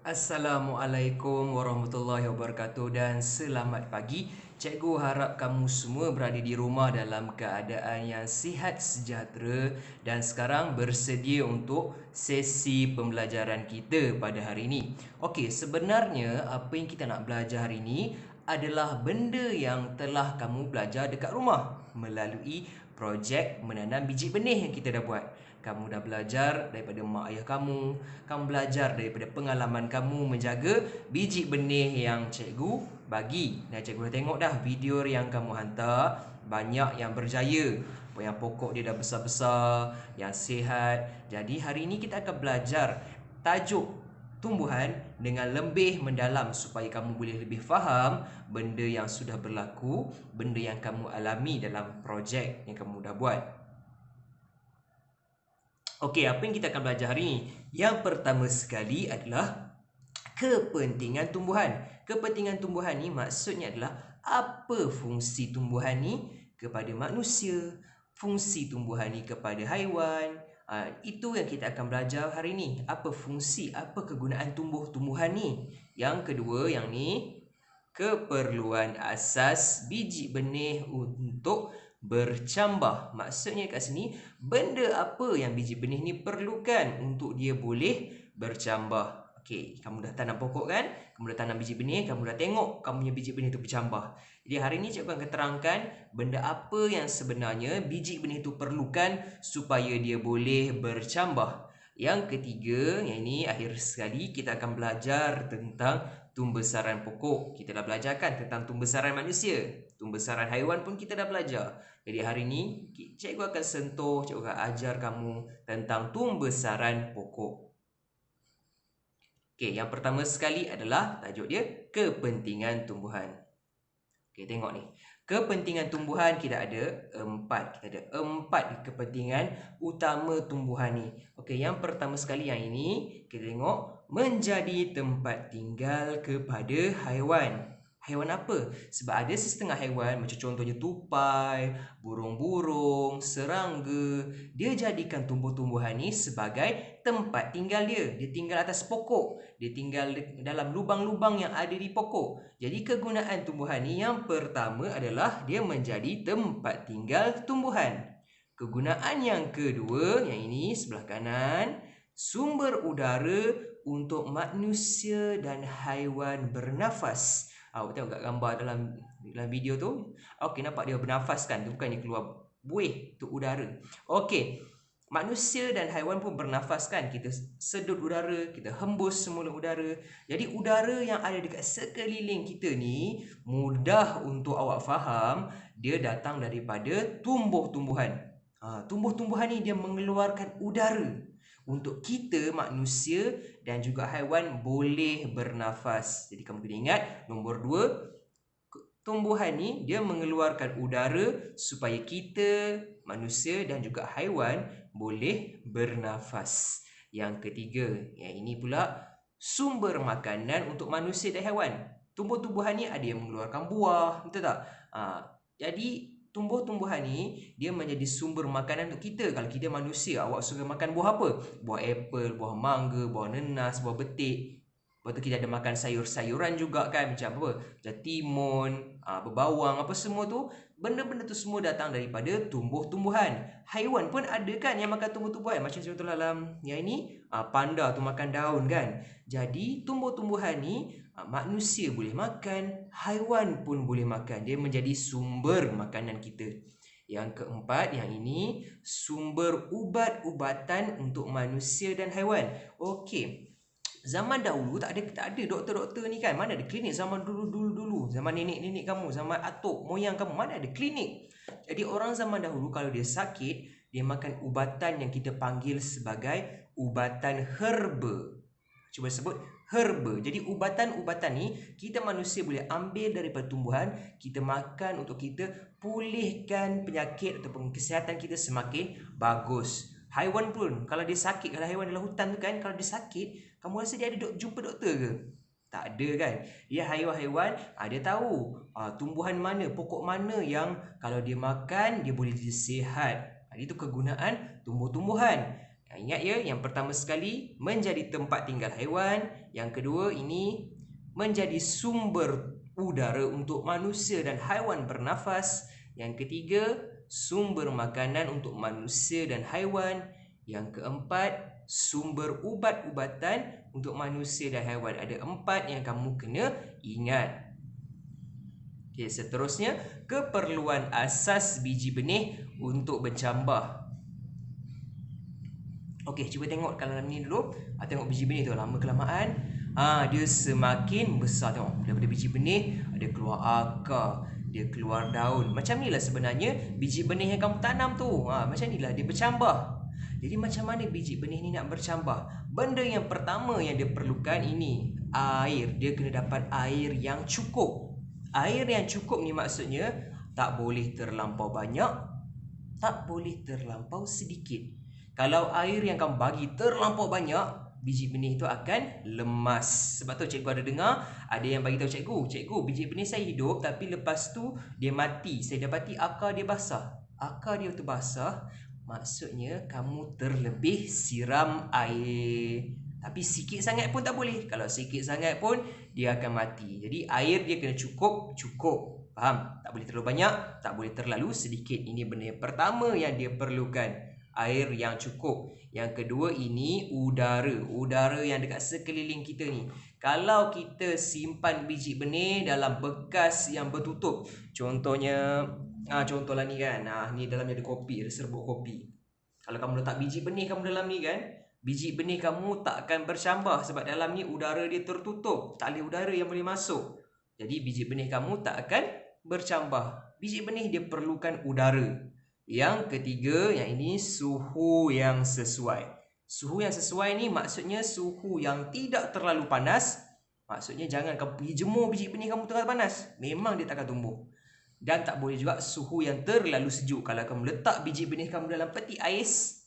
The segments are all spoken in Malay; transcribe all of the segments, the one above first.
Assalamualaikum warahmatullahi wabarakatuh dan selamat pagi. Cikgu harap kamu semua berada di rumah dalam keadaan yang sihat sejahtera dan sekarang bersedia untuk sesi pembelajaran kita pada hari ini. Okey, sebenarnya apa yang kita nak belajar hari ini adalah benda yang telah kamu belajar dekat rumah melalui projek menanam biji benih yang kita dah buat. Kamu dah belajar daripada mak ayah kamu belajar daripada pengalaman kamu menjaga biji benih yang cikgu bagi. Dan cikgu dah tengok dah video yang kamu hantar, banyak yang berjaya. Yang pokok dia dah besar-besar, yang sihat. Jadi hari ini kita akan belajar tajuk tumbuhan dengan lebih mendalam supaya kamu boleh lebih faham benda yang sudah berlaku, benda yang kamu alami dalam projek yang kamu dah buat. Okey, apa yang kita akan belajar hari ini? Yang pertama sekali adalah kepentingan tumbuhan. Kepentingan tumbuhan ni maksudnya adalah apa fungsi tumbuhan ni kepada manusia, fungsi tumbuhan ni kepada haiwan. Itu yang kita akan belajar hari ini. Apa fungsi, apa kegunaan tumbuh-tumbuhan ni. Yang kedua, yang ni keperluan asas biji benih untuk bercambah. Maksudnya kat sini, benda apa yang biji benih ni perlukan untuk dia boleh bercambah. Okey, kamu dah tanam pokok kan? Kamu dah tanam biji benih, kamu dah tengok kamu punya biji benih tu bercambah. Jadi hari ni cikgu akan terangkan benda apa yang sebenarnya biji benih tu perlukan supaya dia boleh bercambah. Yang ketiga, yang ini akhir sekali kita akan belajar tentang tumbesaran pokok. Kita dah belajarkan tentang tumbesaran manusia. Tumbesaran haiwan pun kita dah belajar. Jadi hari ini cikgu akan sentuh, cikgu akan ajar kamu tentang tumbesaran pokok. Okey, yang pertama sekali adalah tajuk dia kepentingan tumbuhan. Okey, tengok ni. Kepentingan tumbuhan kita ada 4. Kita ada 4 kepentingan utama tumbuhan ni. Okey, yang pertama sekali yang ini kita tengok menjadi tempat tinggal kepada haiwan. Haiwan apa? Sebab ada setengah haiwan macam contohnya tupai, burung-burung, serangga, dia jadikan tumbuh-tumbuhan ni sebagai tempat tinggal dia. Dia tinggal atas pokok, dia tinggal dalam lubang-lubang yang ada di pokok. Jadi kegunaan tumbuhan ni yang pertama adalah dia menjadi tempat tinggal tumbuhan. Kegunaan yang kedua, yang ini sebelah kanan, sumber udara untuk manusia dan haiwan bernafas. Awak tengok kat gambar dalam video tu. Okey, nampak dia bernafas kan? Dia bukannya keluar buih tu udara. Okey. Manusia dan haiwan pun bernafas kan? Kita sedut udara, kita hembus semula udara. Jadi udara yang ada dekat sekeliling kita ni mudah untuk awak faham, dia datang daripada tumbuh-tumbuhan. Tumbuh-tumbuhan ni dia mengeluarkan udara untuk kita manusia dan juga haiwan boleh bernafas. Jadi kamu kena ingat nombor 2, tumbuhan ni dia mengeluarkan udara supaya kita manusia dan juga haiwan boleh bernafas. Yang ketiga, yang ini pula sumber makanan untuk manusia dan haiwan. Tumbuh-tumbuhan ni ada yang mengeluarkan buah, betul tak? Jadi tumbuh-tumbuhan ni dia menjadi sumber makanan untuk kita. Kalau kita manusia, awak suka makan buah apa? Buah apple, buah mangga, buah nenas, buah betik. Lepas tu kita ada makan sayur-sayuran juga kan, macam apa? Macam timun, berbawang, apa semua tu. Benda-benda tu semua datang daripada tumbuh-tumbuhan. Haiwan pun ada kan yang makan tumbuh-tumbuhan. Macam contoh dalam yang ini, panda tu makan daun kan. Jadi tumbuh-tumbuhan ni manusia boleh makan, haiwan pun boleh makan. Dia menjadi sumber makanan kita. Yang keempat, yang ini sumber ubat-ubatan untuk manusia dan haiwan. Okey. Zaman dahulu tak ada doktor-doktor ni kan. Mana ada klinik zaman dulu. Zaman nenek-nenek kamu, zaman atuk, moyang kamu, mana ada klinik. Jadi orang zaman dahulu kalau dia sakit, dia makan ubatan yang kita panggil sebagai ubatan herba. Cuba sebut herba. Jadi ubatan-ubatan ni kita manusia boleh ambil daripada tumbuhan, kita makan untuk kita pulihkan penyakit ataupun kesihatan kita semakin bagus. Haiwan pun kalau dia sakit, kalau haiwan dalam hutan tu kan, kalau dia sakit, kamu rasa dia ada jumpa doktor ke? Tak ada kan. Dia haiwan-haiwan, dia tahu tumbuhan mana, pokok mana yang kalau dia makan dia boleh jadi sihat. Itu kegunaan tumbuh-tumbuhan. Ingat ya, yang pertama sekali menjadi tempat tinggal haiwan. Yang kedua ini menjadi sumber udara untuk manusia dan haiwan bernafas. Yang ketiga, sumber makanan untuk manusia dan haiwan. Yang keempat, sumber ubat-ubatan untuk manusia dan haiwan. Ada 4 yang kamu kena ingat. Okey, seterusnya, keperluan asas biji benih untuk bercambah. Okey, cuba tengok kalau ni dulu. Tengok biji benih tu lama kelamaan dia semakin besar. Tengok daripada biji benih ada keluar akar, dia keluar daun. Macam nilah sebenarnya biji benih yang kamu tanam tu. Macam nilah dia bercambah. Jadi macam mana biji benih ni nak bercambah? Benda yang pertama yang dia perlukan ini air. Dia kena dapat air yang cukup. Air yang cukup ni maksudnya tak boleh terlampau banyak, tak boleh terlampau sedikit. Kalau air yang kamu bagi terlampau banyak, biji benih itu akan lemas. Sebab tu cikgu ada dengar ada yang bagi tahu cikgu, biji benih saya hidup tapi lepas tu dia mati. Saya dapati akar dia basah. Akar dia tu basah, maksudnya kamu terlebih siram air. Tapi sikit sangat pun tak boleh. Kalau sikit sangat pun dia akan mati. Jadi air dia kena cukup. Faham? Tak boleh terlalu banyak, tak boleh terlalu sedikit. Ini benda yang pertama yang dia perlukan. Air yang cukup. Yang kedua ini udara. Udara yang dekat sekeliling kita ni. Kalau kita simpan biji benih dalam bekas yang bertutup. Contohnya, contohlah ni kan. Ni dalamnya ada kopi, ada serbuk kopi. Kalau kamu letak biji benih kamu dalam ni kan, biji benih kamu tak akan bercambah sebab dalam ni udara dia tertutup. Tak ada udara yang boleh masuk. Jadi biji benih kamu tak akan bercambah. Biji benih dia perlukan udara. Yang ketiga, yang ini suhu yang sesuai. Suhu yang sesuai ni maksudnya suhu yang tidak terlalu panas. Maksudnya jangan kamu pergi jemur biji benih kamu terlalu panas. Memang dia tak akan tumbuh. Dan tak boleh juga suhu yang terlalu sejuk. Kalau kamu letak biji benih kamu dalam peti ais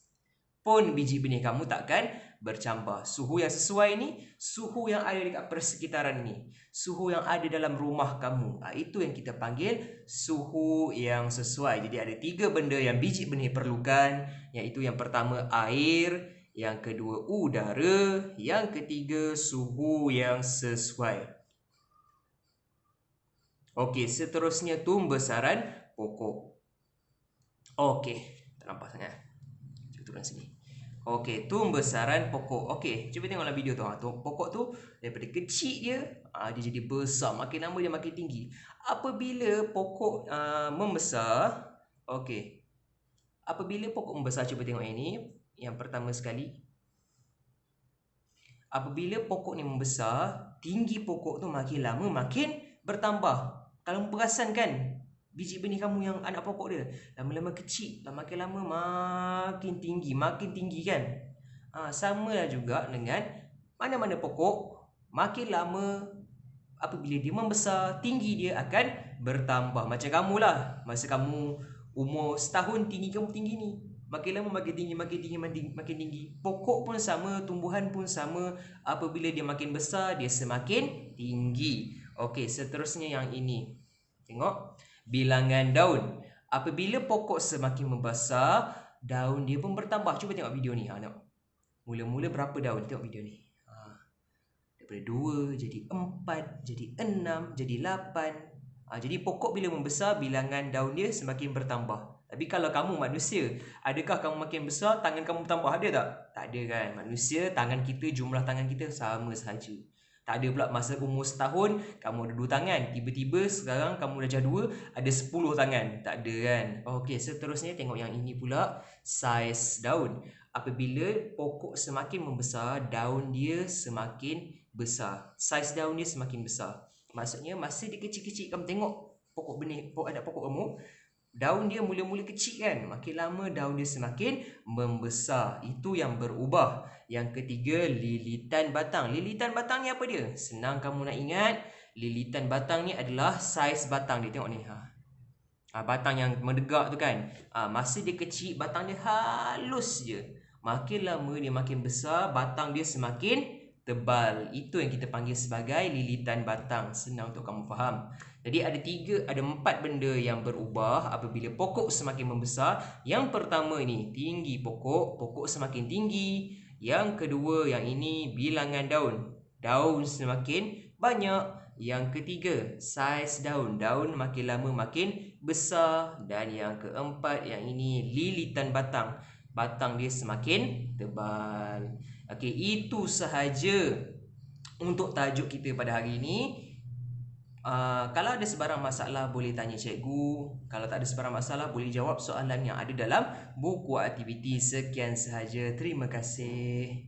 pun biji benih kamu takkan bercambah. Suhu yang sesuai ni, suhu yang ada dekat persekitaran ni, suhu yang ada dalam rumah kamu. Itu yang kita panggil suhu yang sesuai. Jadi ada 3 benda yang biji benih perlukan, iaitu yang pertama air, yang kedua udara, yang ketiga suhu yang sesuai. Okey, seterusnya tumbesaran pokok. Okey, tak nampak sangat. Cuba turun sini. Okey, tumbesaran pokok. Okey, cuba tengoklah video tu. Pokok tu daripada kecil dia, dia jadi besar. Makin lama dia makin tinggi. Apabila pokok membesar, okey. Apabila pokok membesar, cuba tengok yang ni. Yang pertama sekali. Apabila pokok ni membesar, tinggi pokok tu makin lama makin bertambah. Kalau perasan kan, biji benih kamu yang anak pokok dia lama-lama kecil, makin lama makin tinggi kan. Sama lah juga dengan mana-mana pokok, makin lama apabila dia membesar, tinggi dia akan bertambah. Macam kamu lah, masa kamu umur setahun, tinggi kamu tinggi ni, makin lama makin tinggi. Pokok pun sama, tumbuhan pun sama. Apabila dia makin besar, dia semakin tinggi. Okey, seterusnya yang ini. Tengok bilangan daun. Apabila pokok semakin membesar, daun dia pun bertambah. Cuba tengok video ni. Tengok. Mula-mula berapa daun? Tengok video ni. Daripada 2 jadi 4, jadi 6, jadi 8. Jadi pokok bila membesar, bilangan daun dia semakin bertambah. Tapi kalau kamu manusia, adakah kamu makin besar, tangan kamu bertambah? Ada tak? Tak ada kan. Manusia, tangan kita, jumlah tangan kita sama sahaja. Tak ada pula masa umur setahun kamu ada 2 tangan, tiba-tiba sekarang kamu dah 2 ada 10 tangan. Tak ada kan. Okey, seterusnya tengok yang ini pula, saiz daun. Apabila pokok semakin membesar, daun dia semakin besar. Saiz daun dia semakin besar. Maksudnya masa dia kecil-kecil, kamu tengok pokok benih, anak pokok kamu, daun dia mula-mula kecil kan, makin lama daun dia semakin membesar. Itu yang berubah. Yang ketiga, lilitan batang. Lilitan batang ni apa dia? Senang kamu nak ingat. Lilitan batang ni adalah saiz batang dia. Tengok ni. Batang yang mendegak tu kan. Masa dia kecil, batang dia halus je. Makin lama dia makin besar, batang dia semakin tebal. Itu yang kita panggil sebagai lilitan batang. Senang untuk kamu faham. Jadi ada 4 benda yang berubah apabila pokok semakin membesar. Yang pertama ni, tinggi pokok, pokok semakin tinggi. Yang kedua, yang ini bilangan daun. Daun semakin banyak. Yang ketiga, saiz daun. Daun makin lama makin besar. Dan yang keempat, yang ini lilitan batang. Batang dia semakin tebal. Okey, itu sahaja untuk tajuk kita pada hari ini. Kalau ada sebarang masalah boleh tanya cikgu. Kalau tak ada sebarang masalah boleh jawab soalan yang ada dalam buku aktiviti. Sekian sahaja. Terima kasih.